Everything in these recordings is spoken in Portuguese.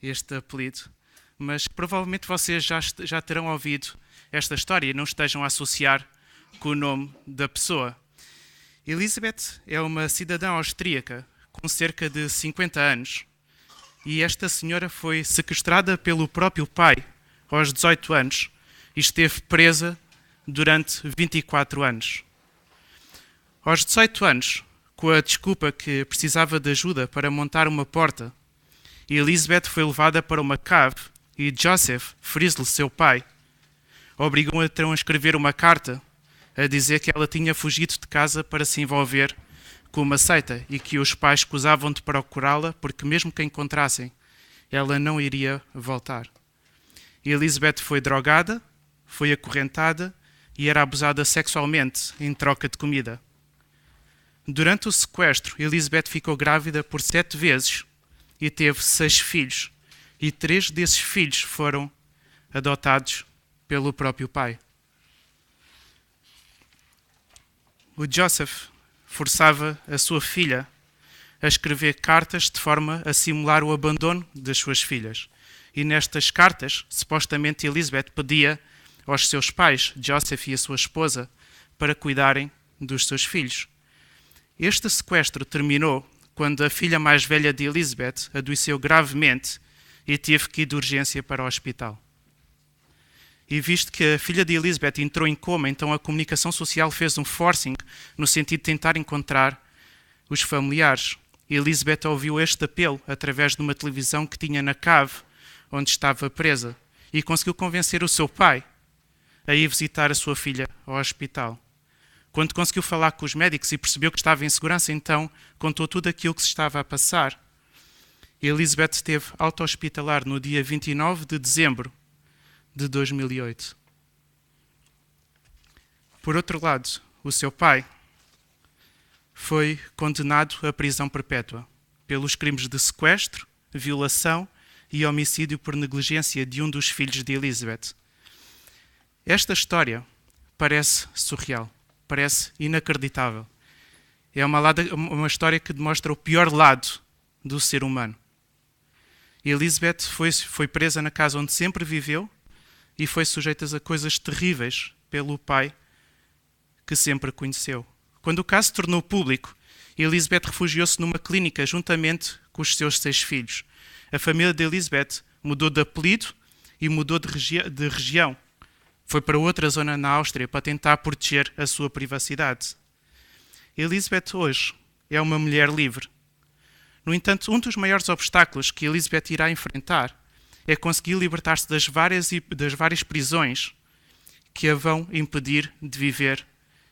este apelido, mas provavelmente vocês já terão ouvido esta história e não estejam a associar com o nome da pessoa. Elizabeth é uma cidadã austríaca com cerca de 50 anos e esta senhora foi sequestrada pelo próprio pai aos 18 anos e esteve presa durante 24 anos. Aos 18 anos, com a desculpa que precisava de ajuda para montar uma porta, Elizabeth foi levada para uma cave e Joseph Fritzl, seu pai, obrigou-a então a escrever uma carta a dizer que ela tinha fugido de casa para se envolver com uma seita e que os pais escusavam de procurá-la porque mesmo que a encontrassem, ela não iria voltar. Elizabeth foi drogada, foi acorrentada e era abusada sexualmente em troca de comida. Durante o sequestro, Elizabeth ficou grávida por 7 vezes e teve 6 filhos, e 3 desses filhos foram adotados pelo próprio pai. O Joseph forçava a sua filha a escrever cartas de forma a simular o abandono das suas filhas. E nestas cartas, supostamente Elizabeth pedia aos seus pais, Joseph e a sua esposa, para cuidarem dos seus filhos. Este sequestro terminou quando a filha mais velha de Elizabeth adoeceu gravemente e teve que ir de urgência para o hospital. E visto que a filha de Elizabeth entrou em coma, então a comunicação social fez um forcing no sentido de tentar encontrar os familiares. Elizabeth ouviu este apelo através de uma televisão que tinha na cave onde estava presa e conseguiu convencer o seu pai a ir visitar a sua filha ao hospital. Quando conseguiu falar com os médicos e percebeu que estava em segurança, então contou tudo aquilo que se estava a passar. Elizabeth esteve auto-hospitalar no dia 29 de dezembro de 2008. Por outro lado, o seu pai foi condenado à prisão perpétua pelos crimes de sequestro, violação e homicídio por negligência de um dos filhos de Elizabeth. Esta história parece surreal, parece inacreditável. É uma história que demonstra o pior lado do ser humano. Elizabeth foi presa na casa onde sempre viveu e foi sujeita a coisas terríveis pelo pai que sempre conheceu. Quando o caso se tornou público, Elizabeth refugiou-se numa clínica juntamente com os seus 6 filhos. A família de Elizabeth mudou de apelido e mudou de região. Foi para outra zona na Áustria para tentar proteger a sua privacidade. Elizabeth hoje é uma mulher livre. No entanto, um dos maiores obstáculos que Elizabeth irá enfrentar é conseguir libertar-se das várias prisões que a vão impedir de viver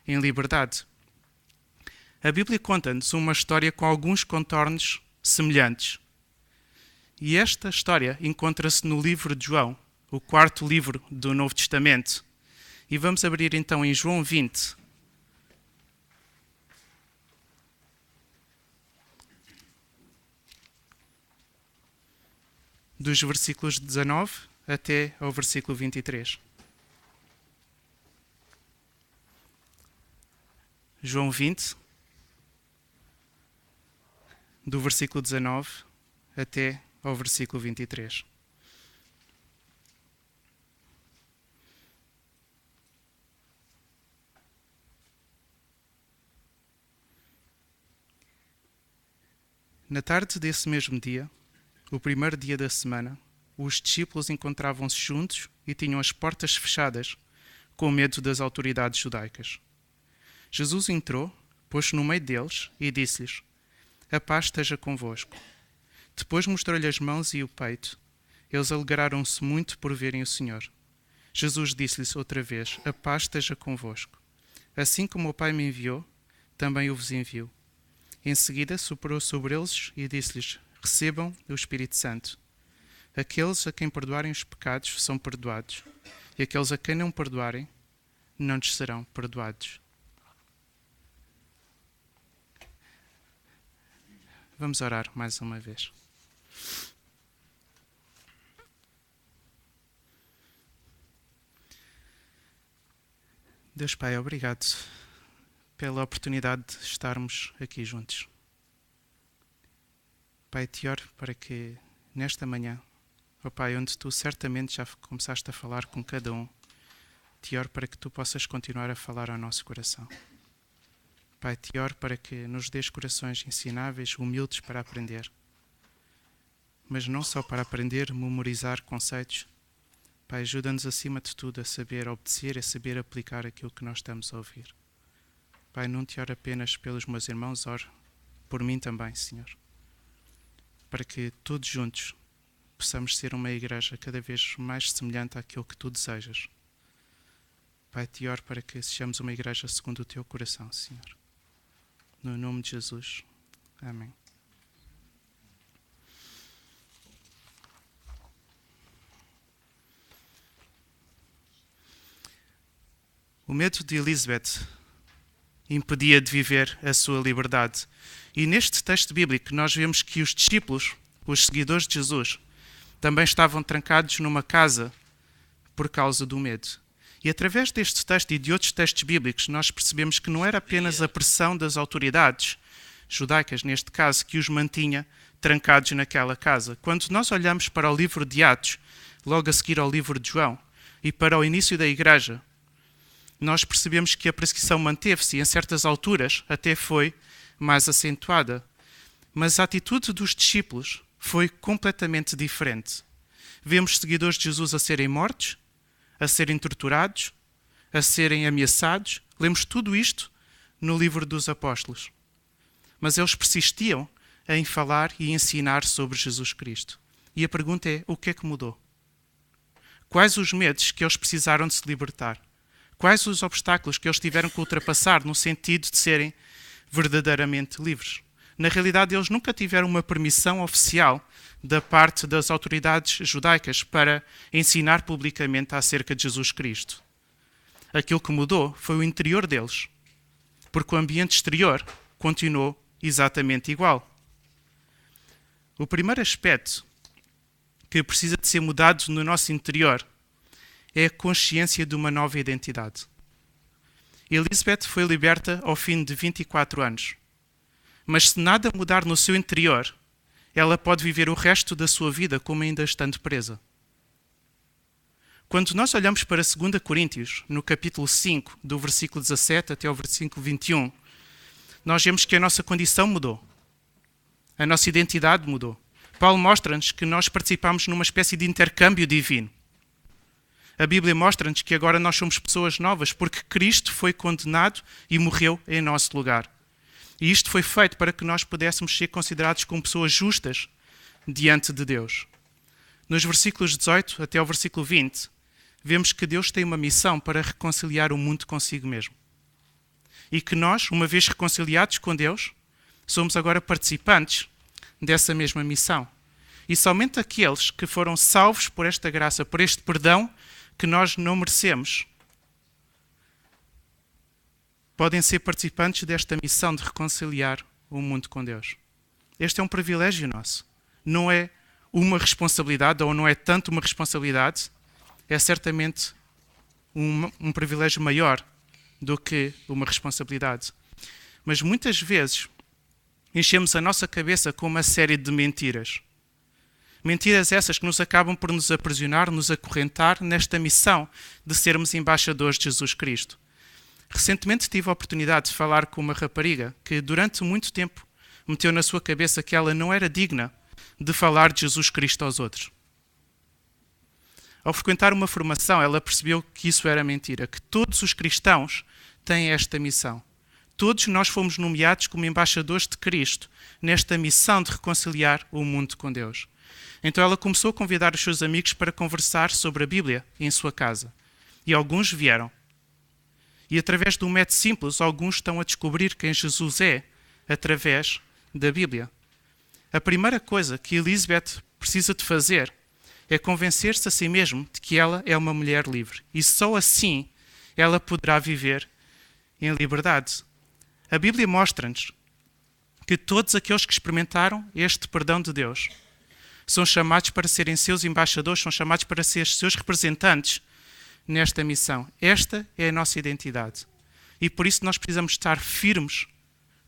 em liberdade. A Bíblia conta-nos uma história com alguns contornos semelhantes. E esta história encontra-se no livro de João, o 4º livro do Novo Testamento. E vamos abrir então em João 20. Dos versículos 19 até ao versículo 23. João 20, do versículo 19 até ao versículo 23. Na tarde desse mesmo dia, o primeiro dia da semana, os discípulos encontravam-se juntos e tinham as portas fechadas, com medo das autoridades judaicas. Jesus entrou, pôs-se no meio deles e disse-lhes: "A paz esteja convosco." Depois mostrou-lhe as mãos e o peito. Eles alegraram-se muito por verem o Senhor. Jesus disse-lhes outra vez: "A paz esteja convosco. Assim como o Pai me enviou, também eu vos envio." Em seguida soprou sobre eles e disse-lhes: "Recebam o Espírito Santo. Aqueles a quem perdoarem os pecados são perdoados, e aqueles a quem não perdoarem não lhes serão perdoados." Vamos orar mais uma vez. Deus Pai, obrigado pela oportunidade de estarmos aqui juntos. Pai, te oro para que nesta manhã ó Pai, onde Tu certamente já começaste a falar com cada um. Te oro para que Tu possas continuar a falar ao nosso coração. Pai, te oro para que nos dês corações ensináveis, humildes para aprender. Mas não só para aprender, memorizar conceitos. Pai, ajuda-nos acima de tudo a saber obedecer, a saber aplicar aquilo que nós estamos a ouvir. Pai, não te oro apenas pelos meus irmãos, oro por mim também, Senhor. Para que todos juntos possamos ser uma igreja cada vez mais semelhante àquilo que Tu desejas. Pai, te oro para que sejamos uma igreja segundo o Teu coração, Senhor. No nome de Jesus. Amém. O medo de Elizabeth impedia de viver a sua liberdade. E neste texto bíblico nós vemos que os discípulos, os seguidores de Jesus, também estavam trancados numa casa por causa do medo. E através deste texto e de outros textos bíblicos nós percebemos que não era apenas a pressão das autoridades judaicas, neste caso, que os mantinha trancados naquela casa. Quando nós olhamos para o livro de Atos, logo a seguir ao livro de João, e para o início da igreja, nós percebemos que a perseguição manteve-se e em certas alturas até foi mais acentuada. Mas a atitude dos discípulos foi completamente diferente. Vemos seguidores de Jesus a serem mortos, a serem torturados, a serem ameaçados. Lemos tudo isto no livro dos Apóstolos. Mas eles persistiam em falar e ensinar sobre Jesus Cristo. E a pergunta é, o que é que mudou? Quais os medos que eles precisaram de se libertar? Quais os obstáculos que eles tiveram que ultrapassar no sentido de serem verdadeiramente livres? Na realidade, eles nunca tiveram uma permissão oficial da parte das autoridades judaicas para ensinar publicamente acerca de Jesus Cristo. Aquilo que mudou foi o interior deles, porque o ambiente exterior continuou exatamente igual. O primeiro aspecto que precisa de ser mudado no nosso interior é a consciência de uma nova identidade. Elizabeth foi liberta ao fim de 24 anos. Mas se nada mudar no seu interior, ela pode viver o resto da sua vida como ainda estando presa. Quando nós olhamos para 2 Coríntios, no capítulo 5, do versículo 17 até ao versículo 21, nós vemos que a nossa condição mudou. A nossa identidade mudou. Paulo mostra-nos que nós participamos numa espécie de intercâmbio divino. A Bíblia mostra-nos que agora nós somos pessoas novas porque Cristo foi condenado e morreu em nosso lugar. E isto foi feito para que nós pudéssemos ser considerados como pessoas justas diante de Deus. Nos versículos 18 até ao versículo 20, vemos que Deus tem uma missão para reconciliar o mundo consigo mesmo. E que nós, uma vez reconciliados com Deus, somos agora participantes dessa mesma missão. E somente aqueles que foram salvos por esta graça, por este perdão que nós não merecemos, podem ser participantes desta missão de reconciliar o mundo com Deus. Este é um privilégio nosso. Não é uma responsabilidade, ou não é tanto uma responsabilidade, é certamente um privilégio maior do que uma responsabilidade. Mas muitas vezes enchemos a nossa cabeça com uma série de mentiras. Mentiras essas que nos acabam por nos aprisionar, nos acorrentar nesta missão de sermos embaixadores de Jesus Cristo. Recentemente tive a oportunidade de falar com uma rapariga que durante muito tempo meteu na sua cabeça que ela não era digna de falar de Jesus Cristo aos outros. Ao frequentar uma formação, ela percebeu que isso era mentira, que todos os cristãos têm esta missão. Todos nós fomos nomeados como embaixadores de Cristo nesta missão de reconciliar o mundo com Deus. Então ela começou a convidar os seus amigos para conversar sobre a Bíblia em sua casa. E alguns vieram. E através de um método simples, alguns estão a descobrir quem Jesus é através da Bíblia. A primeira coisa que Elizabeth precisa de fazer é convencer-se a si mesma de que ela é uma mulher livre. E só assim ela poderá viver em liberdade. A Bíblia mostra-nos que todos aqueles que experimentaram este perdão de Deus são chamados para serem seus embaixadores, são chamados para ser seus representantes nesta missão. Esta é a nossa identidade. E por isso nós precisamos estar firmes,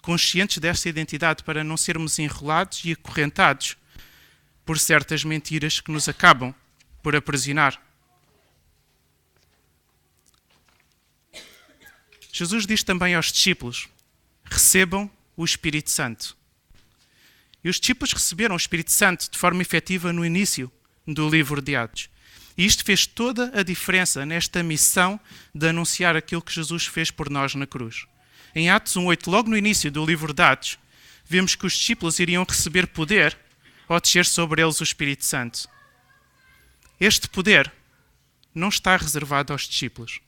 conscientes desta identidade, para não sermos enrolados e acorrentados por certas mentiras que nos acabam por aprisionar. Jesus diz também aos discípulos: recebam o Espírito Santo. E os discípulos receberam o Espírito Santo de forma efetiva no início do livro de Atos. E isto fez toda a diferença nesta missão de anunciar aquilo que Jesus fez por nós na cruz. Em Atos 1:8, logo no início do livro de Atos, vemos que os discípulos iriam receber poder ao descer sobre eles o Espírito Santo. Este poder não está reservado aos discípulos,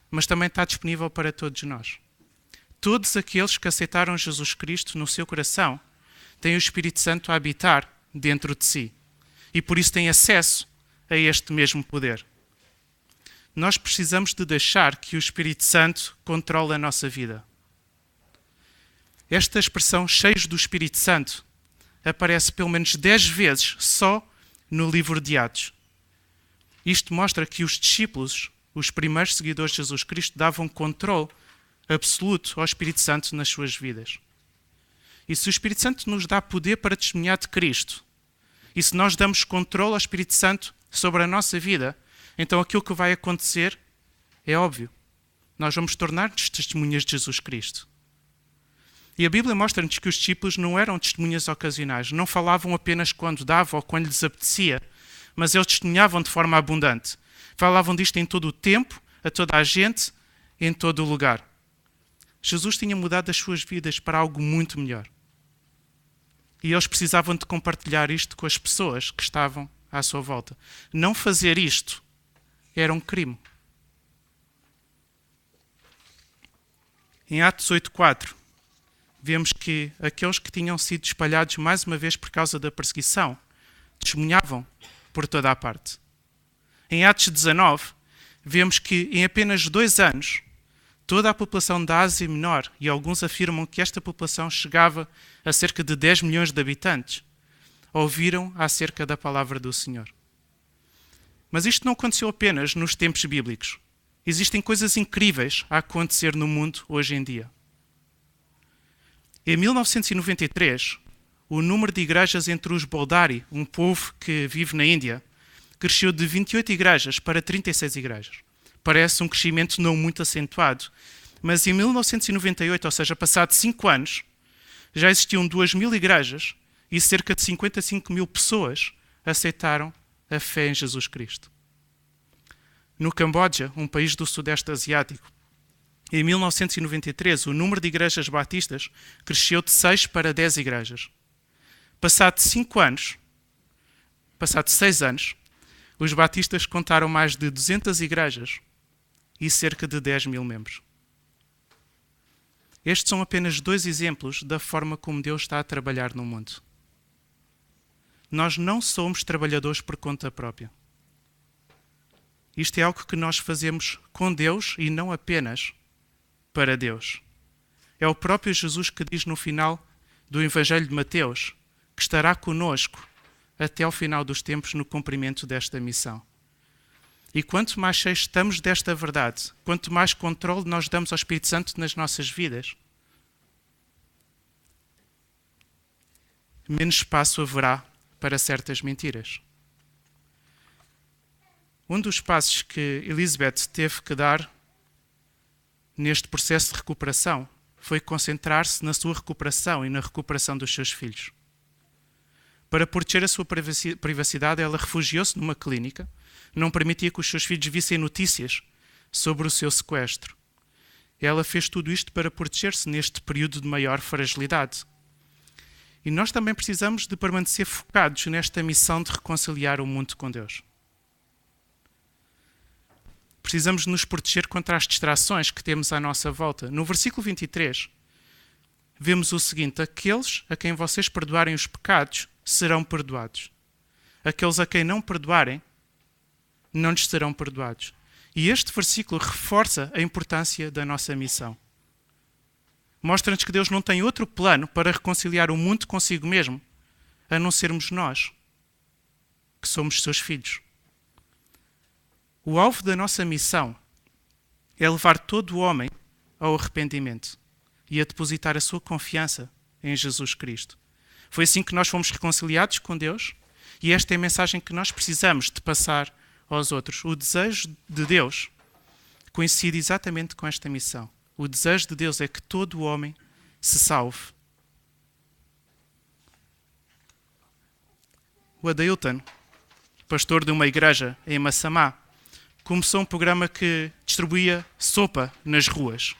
mas também está disponível para todos nós. Todos aqueles que aceitaram Jesus Cristo no seu coração têm o Espírito Santo a habitar dentro de si e por isso têm acesso a este mesmo poder. Nós precisamos de deixar que o Espírito Santo controle a nossa vida. Esta expressão, cheios do Espírito Santo, aparece pelo menos 10 vezes só no livro de Atos. Isto mostra que os discípulos, os primeiros seguidores de Jesus Cristo, davam controle absoluto ao Espírito Santo nas suas vidas. E se o Espírito Santo nos dá poder para testemunhar de Cristo, e se nós damos controle ao Espírito Santo sobre a nossa vida, então aquilo que vai acontecer é óbvio. Nós vamos tornar-nos testemunhas de Jesus Cristo. E a Bíblia mostra-nos que os discípulos não eram testemunhas ocasionais, não falavam apenas quando dava ou quando lhes apetecia, mas eles testemunhavam de forma abundante. Falavam disto em todo o tempo, a toda a gente, em todo o lugar. Jesus tinha mudado as suas vidas para algo muito melhor. E eles precisavam de compartilhar isto com as pessoas que estavam à sua volta. Não fazer isto era um crime. Em Atos 8:4, vemos que aqueles que tinham sido espalhados mais uma vez por causa da perseguição testemunhavam por toda a parte. Em Atos 19, vemos que em apenas 2 anos, toda a população da Ásia Menor, e alguns afirmam que esta população chegava a cerca de 10 milhões de habitantes, ouviram acerca da palavra do Senhor. Mas isto não aconteceu apenas nos tempos bíblicos. Existem coisas incríveis a acontecer no mundo hoje em dia. Em 1993, o número de igrejas entre os Boldari, um povo que vive na Índia, cresceu de 28 igrejas para 36 igrejas. Parece um crescimento não muito acentuado, mas em 1998, ou seja, passado 5 anos, já existiam 2.000 igrejas e cerca de 55.000 pessoas aceitaram a fé em Jesus Cristo. No Camboja, um país do Sudeste Asiático, em 1993, o número de igrejas batistas cresceu de 6 para 10 igrejas. Passado 6 anos, os batistas contaram mais de 200 igrejas e cerca de 10.000 membros. Estes são apenas 2 exemplos da forma como Deus está a trabalhar no mundo. Nós não somos trabalhadores por conta própria. Isto é algo que nós fazemos com Deus e não apenas para Deus. É o próprio Jesus que diz no final do Evangelho de Mateus que estará conosco até ao final dos tempos no cumprimento desta missão. E quanto mais cheios estamos desta verdade, quanto mais controle nós damos ao Espírito Santo nas nossas vidas, menos espaço haverá para certas mentiras. Um dos passos que Elizabeth teve que dar neste processo de recuperação foi concentrar-se na sua recuperação e na recuperação dos seus filhos. Para proteger a sua privacidade, ela refugiou-se numa clínica, não permitia que os seus filhos vissem notícias sobre o seu sequestro. Ela fez tudo isto para proteger-se neste período de maior fragilidade. E nós também precisamos de permanecer focados nesta missão de reconciliar o mundo com Deus. Precisamos nos proteger contra as distrações que temos à nossa volta. No versículo 23, vemos o seguinte: aqueles a quem vocês perdoarem os pecados serão perdoados. Aqueles a quem não perdoarem, não lhes serão perdoados. E este versículo reforça a importância da nossa missão. Mostra-nos que Deus não tem outro plano para reconciliar o mundo consigo mesmo, a não sermos nós, que somos seus filhos. O alvo da nossa missão é levar todo o homem ao arrependimento e a depositar a sua confiança em Jesus Cristo. Foi assim que nós fomos reconciliados com Deus E esta é a mensagem que nós precisamos de passar aos outros. O desejo de Deus coincide exatamente com esta missão. O desejo de Deus é que todo o homem se salve. O Adailton, pastor de uma igreja em Massamá, começou um programa que distribuía sopa nas ruas.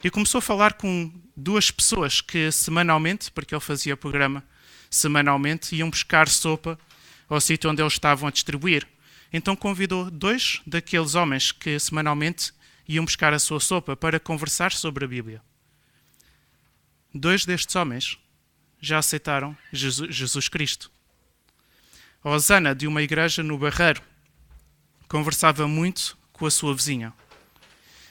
E começou a falar com 2 pessoas que semanalmente, porque ele fazia o programa semanalmente, iam buscar sopa ao sítio onde eles estavam a distribuir. Então convidou 2 daqueles homens que semanalmente iam buscar a sua sopa para conversar sobre a Bíblia. 2 destes homens já aceitaram Jesus Cristo. A Osana, de uma igreja no Barreiro, conversava muito com a sua vizinha.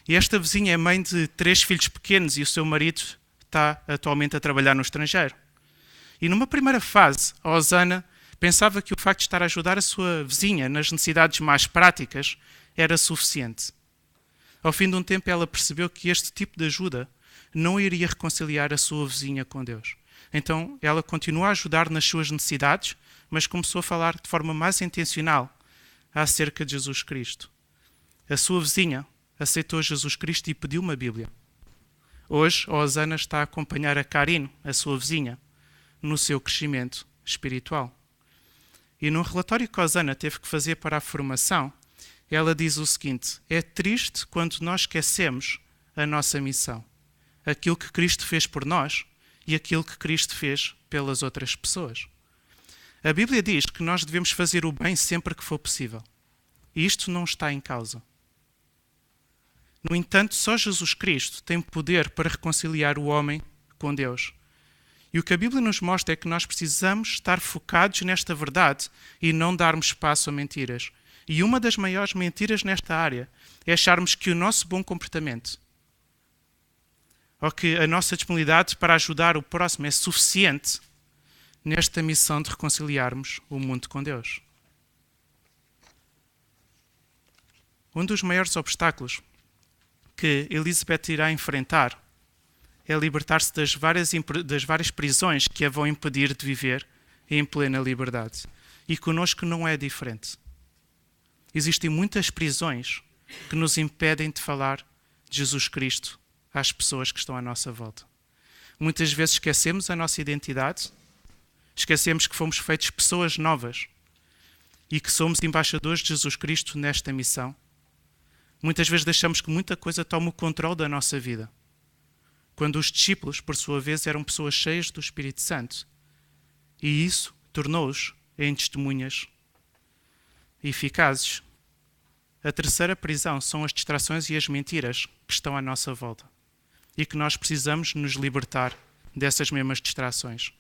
E esta vizinha é mãe de 3 filhos pequenos e o seu marido está atualmente a trabalhar no estrangeiro. E numa primeira fase, a Osana pensava que o facto de estar a ajudar a sua vizinha nas necessidades mais práticas era suficiente. Ao fim de um tempo, ela percebeu que este tipo de ajuda não iria reconciliar a sua vizinha com Deus. Então, ela continuou a ajudar nas suas necessidades, mas começou a falar de forma mais intencional acerca de Jesus Cristo. A sua vizinha aceitou Jesus Cristo e pediu uma Bíblia. Hoje, a Osana está a acompanhar a Karine, a sua vizinha, no seu crescimento espiritual. E num relatório que a Osana teve que fazer para a formação, ela diz o seguinte: é triste quando nós esquecemos a nossa missão, aquilo que Cristo fez por nós e aquilo que Cristo fez pelas outras pessoas. A Bíblia diz que nós devemos fazer o bem sempre que for possível. E isto não está em causa. No entanto, só Jesus Cristo tem poder para reconciliar o homem com Deus. E o que a Bíblia nos mostra é que nós precisamos estar focados nesta verdade e não darmos espaço a mentiras. E uma das maiores mentiras nesta área é acharmos que o nosso bom comportamento ou que a nossa disponibilidade para ajudar o próximo é suficiente nesta missão de reconciliarmos o mundo com Deus. Um dos maiores obstáculos que Elizabeth irá enfrentar é libertar-se das várias prisões que a vão impedir de viver em plena liberdade. E connosco não é diferente. Existem muitas prisões que nos impedem de falar de Jesus Cristo às pessoas que estão à nossa volta. Muitas vezes esquecemos a nossa identidade, esquecemos que fomos feitos pessoas novas e que somos embaixadores de Jesus Cristo nesta missão. Muitas vezes deixamos que muita coisa tome o controle da nossa vida. Quando os discípulos, por sua vez, eram pessoas cheias do Espírito Santo. E isso tornou-os em testemunhas eficazes. A terceira prisão são as distrações e as mentiras que estão à nossa volta. E que nós precisamos nos libertar dessas mesmas distrações.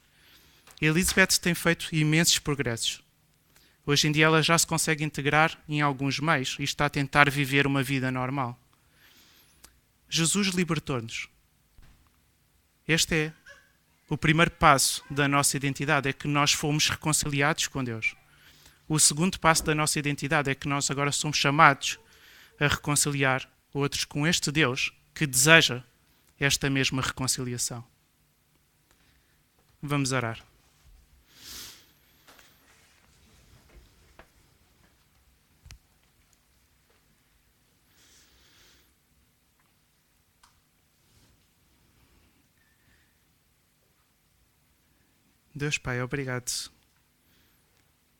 Elizabeth tem feito imensos progressos. Hoje em dia ela já se consegue integrar em alguns meios e está a tentar viver uma vida normal. Jesus libertou-nos. Este é o primeiro passo da nossa identidade, é que nós fomos reconciliados com Deus. O segundo passo da nossa identidade é que nós agora somos chamados a reconciliar outros com este Deus que deseja esta mesma reconciliação. Vamos orar. Deus Pai, obrigado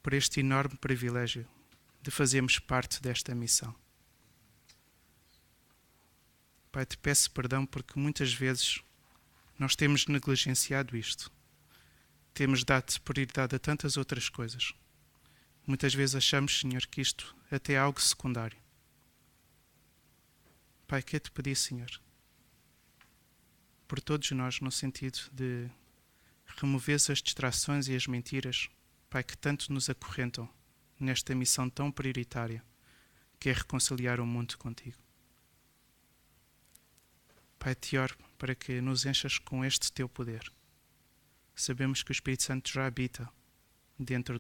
por este enorme privilégio de fazermos parte desta missão. Pai, te peço perdão porque muitas vezes nós temos negligenciado isto. Temos dado prioridade a tantas outras coisas. Muitas vezes achamos, Senhor, que isto até é algo secundário. Pai, quero-te pedir, Senhor, por todos nós, no sentido de remover as distrações e as mentiras, Pai, que tanto nos acorrentam nesta missão tão prioritária, que é reconciliar o mundo contigo. Pai, te oro para que nos enchas com este teu poder. Sabemos que o Espírito Santo já habita dentro